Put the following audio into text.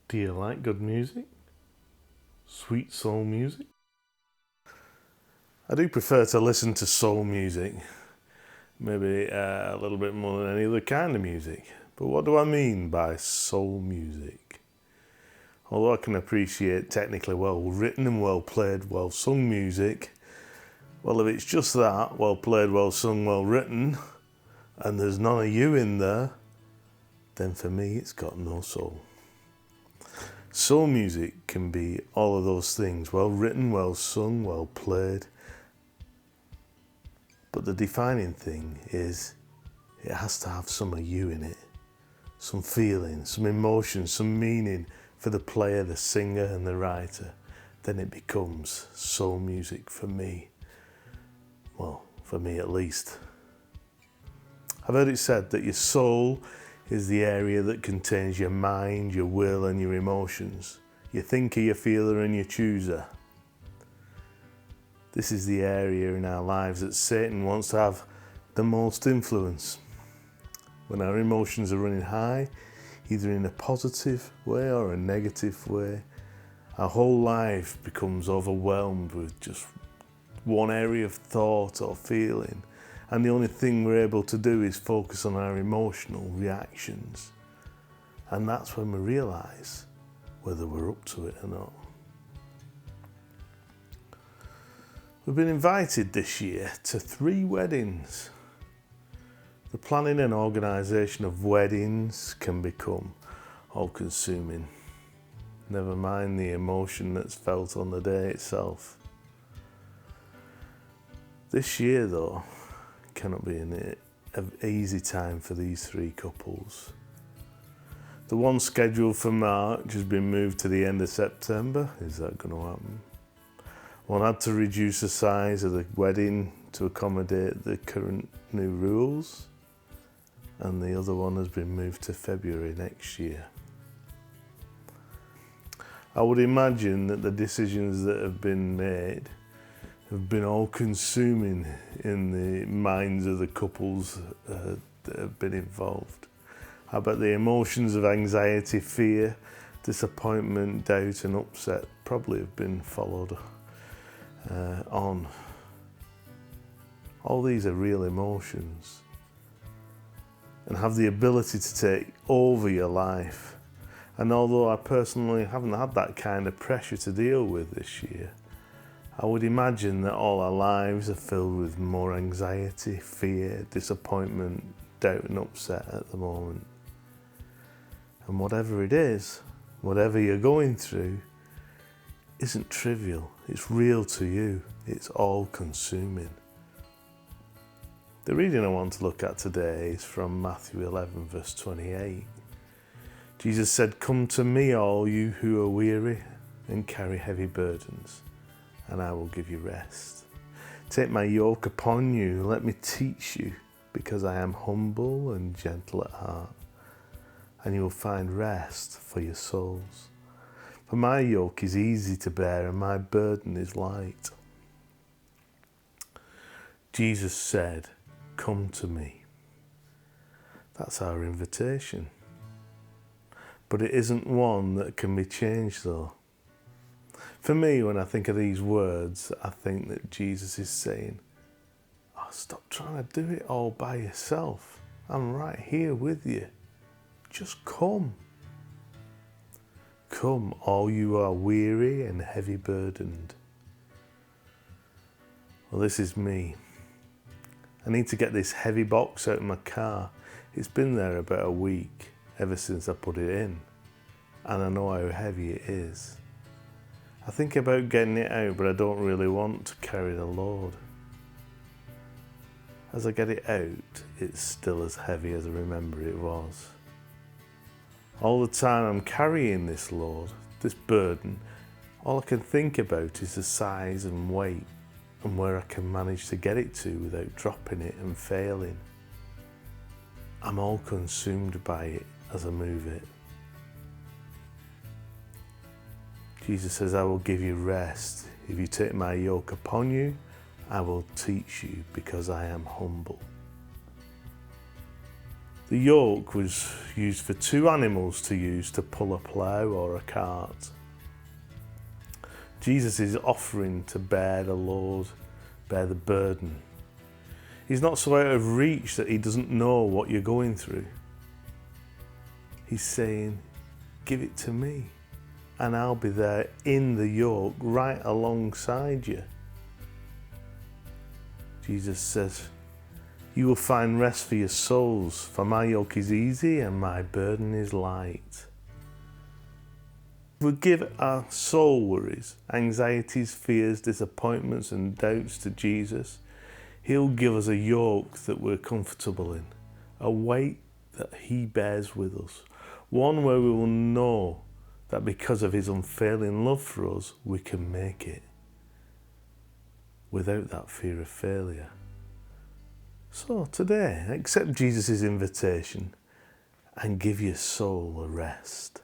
Do you like good music? Sweet soul music? I do prefer to listen to soul music, maybe a little bit more than any other kind of music. But what do I mean by soul music? Although I can appreciate technically well written and well played, well sung music, well, if it's just that, well played, well sung, well written, and there's none of you in there, then for me it's got no soul. Soul music can be all of those things, well written, well sung, well played. But the defining thing is it has to have some of you in it. Some feeling, some emotion, some meaning for the player, the singer and the writer. Then it becomes soul music for me. Well, for me at least. I've heard it said that your soul is the area that contains your mind, your will and your emotions. Your thinker, your feeler and your chooser. This is the area in our lives that Satan wants to have the most influence. When our emotions are running high, either in a positive way or a negative way, our whole life becomes overwhelmed with just one area of thought or feeling. And the only thing we're able to do is focus on our emotional reactions. And that's when we realise whether we're up to it or not. We've been invited this year to 3 weddings. The planning and organisation of weddings can become all-consuming. Never mind the emotion that's felt on the day itself. This year though, cannot be an easy time for these 3 couples. The one scheduled for March has been moved to the end of September. Is that going to happen? One had to reduce the size of the wedding to accommodate the current new rules, and the other one has been moved to February next year. I would imagine that the decisions that have been made have been all-consuming in the minds of the couples that have been involved. I bet the emotions of anxiety, fear, disappointment, doubt and upset probably have been followed on. All these are real emotions and have the ability to take over your life. And although I personally haven't had that kind of pressure to deal with this year, I would imagine that all our lives are filled with more anxiety, fear, disappointment, doubt and upset at the moment. And whatever it is, whatever you're going through, isn't trivial. It's real to you. It's all-consuming. The reading I want to look at today is from Matthew 11, verse 28. Jesus said, "Come to me, all you who are weary and carry heavy burdens, and I will give you rest. Take my yoke upon you, let me teach you, because I am humble and gentle at heart, and you will find rest for your souls. For my yoke is easy to bear and my burden is light." Jesus said, "Come to me." That's our invitation. But it isn't one that can be changed though. For me, when I think of these words, I think that Jesus is saying, "Oh, stop trying to do it all by yourself. I'm right here with you. Just come. Come, all you are weary and heavy burdened." Well, this is me. I need to get this heavy box out of my car. It's been there about a week, ever since I put it in. And I know how heavy it is. I think about getting it out, but I don't really want to carry the load. As I get it out, it's still as heavy as I remember it was. All the time I'm carrying this load, this burden, all I can think about is the size and weight and where I can manage to get it to without dropping it and failing. I'm all consumed by it as I move it. Jesus says, "I will give you rest. If you take my yoke upon you, I will teach you, because I am humble." The yoke was used for two animals to use to pull a plough or a cart. Jesus is offering to bear the load, bear the burden. He's not so out of reach that he doesn't know what you're going through. He's saying, give it to me, and I'll be there in the yoke right alongside you. Jesus says, you will find rest for your souls, for my yoke is easy and my burden is light. If we give our soul worries, anxieties, fears, disappointments and doubts to Jesus, he'll give us a yoke that we're comfortable in, a weight that he bears with us, one where we will know that because of his unfailing love for us, we can make it without that fear of failure. So today, accept Jesus' invitation and give your soul a rest.